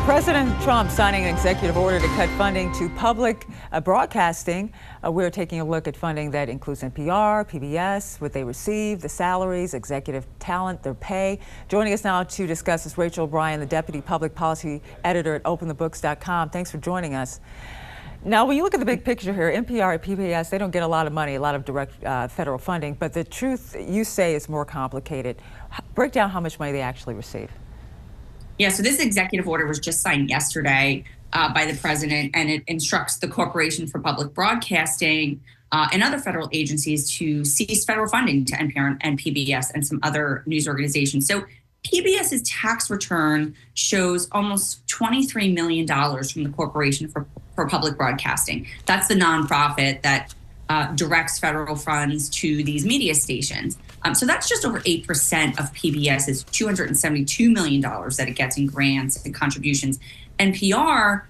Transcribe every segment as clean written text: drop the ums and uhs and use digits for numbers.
President Trump signing an executive order to cut funding to public broadcasting. We're taking a look at funding that includes NPR, PBS, what they receive, the salaries, executive talent, their pay. Joining us now to discuss is Rachel O'Brien, the Deputy Public Policy Editor at OpenTheBooks.com. Thanks for joining us. Now, when you look at the big picture here, NPR and PBS, they don't get a lot of money, a lot of direct federal funding, but the truth, you say, is more complicated. Break down how much money they actually receive. Yeah, so this executive order was just signed yesterday by the president, and it instructs the Corporation for Public Broadcasting and other federal agencies to cease federal funding to NPR and PBS and some other news organizations. So PBS's tax return shows almost $23 million from the Corporation for Public Broadcasting. That's the nonprofit that directs federal funds to these media stations. So that's just over 8% of PBS's $272 million that it gets in grants and contributions. NPR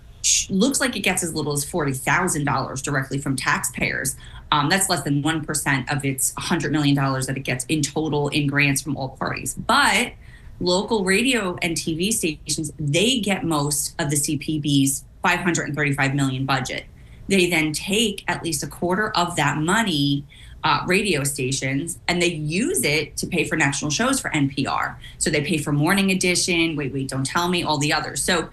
looks like it gets as little as $40,000 directly from taxpayers. That's less than 1% of its $100 million that it gets in total in grants from all parties. But local radio and TV stations, they get most of the CPB's $535 million budget. They then take at least a quarter of that money, radio stations, and they use it to pay for national shows for NPR. So they pay for Morning Edition, Wait, Don't Tell Me, all the others. So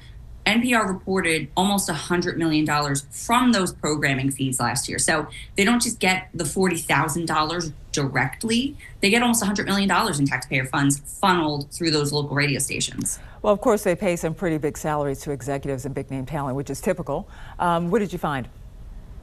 NPR reported almost $100 million from those programming fees last year. So they don't just get the $40,000 directly, they get almost $100 million in taxpayer funds funneled through those local radio stations. Well, of course, they pay some pretty big salaries to executives and big name talent, which is typical. What did you find?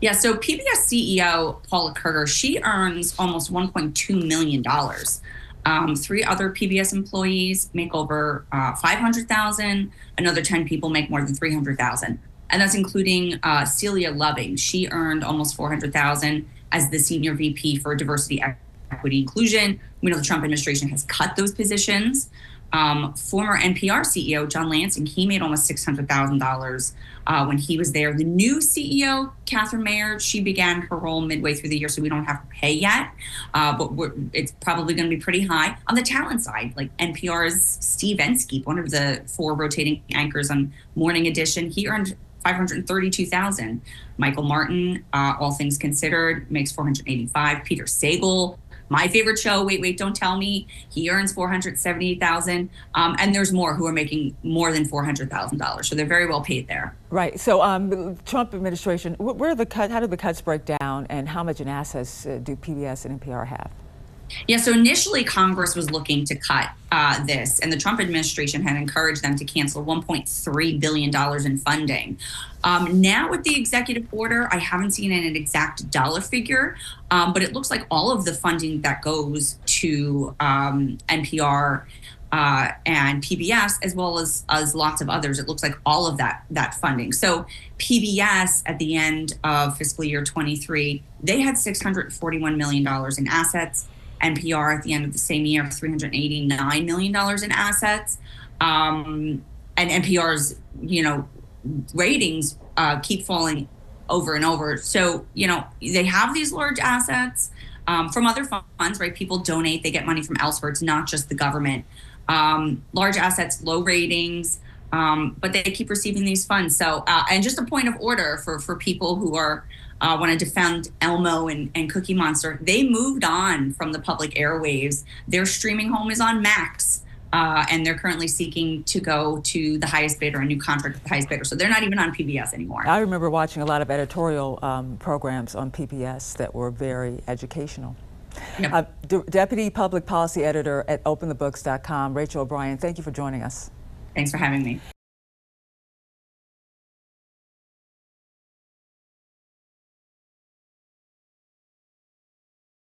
Yeah, so PBS CEO Paula Kerger, she earns almost $1.2 million. 3 other PBS employees make over $500,000. Another 10 people make more than $300,000, and that's including Celia Loving. She earned almost $400,000 as the senior VP for diversity, equity, inclusion. We know the Trump administration has cut those positions. Former NPR CEO John Lansing, he made almost $600,000 when he was there. The new CEO, Catherine Mayer, she began her role midway through the year, so we don't have to pay yet, but it's probably going to be pretty high. On the talent side, like NPR's Steve Inskeep, one of the 4 rotating anchors on Morning Edition, he earned $532,000. Michael Martin, all things considered, makes $485,000. Peter Sagal, my favorite show, Wait, Don't Tell Me, he earns $478,000. And there's more who are making more than $400,000. So they're very well paid there. Right. So the Trump administration, where are the cuts? How do the cuts break down, and how much in assets do PBS and NPR have? Yeah, so initially Congress was looking to cut this, and the Trump administration had encouraged them to cancel $1.3 billion in funding. Now with the executive order, I haven't seen an exact dollar figure, but it looks like all of the funding that goes to NPR and PBS, as well as lots of others, it looks like all of that funding. So PBS at the end of fiscal year 23, they had $641 million in assets. NPR at the end of the same year, $389 million in assets. And NPR's, ratings keep falling over and over. So, they have these large assets from other funds, right? People donate, they get money from elsewhere. It's not just the government. Large assets, low ratings, but they keep receiving these funds. So, and just a point of order for people who are want to defend Elmo and Cookie Monster, they moved on from the public airwaves. Their streaming home is on Max, and they're currently seeking to go to the highest bidder, a new contract with the highest bidder. So they're not even on PBS anymore. I remember watching a lot of editorial programs on PBS that were very educational. Yep. Deputy Public Policy Editor at OpenTheBooks.com, Rachel O'Brien, thank you for joining us. Thanks for having me.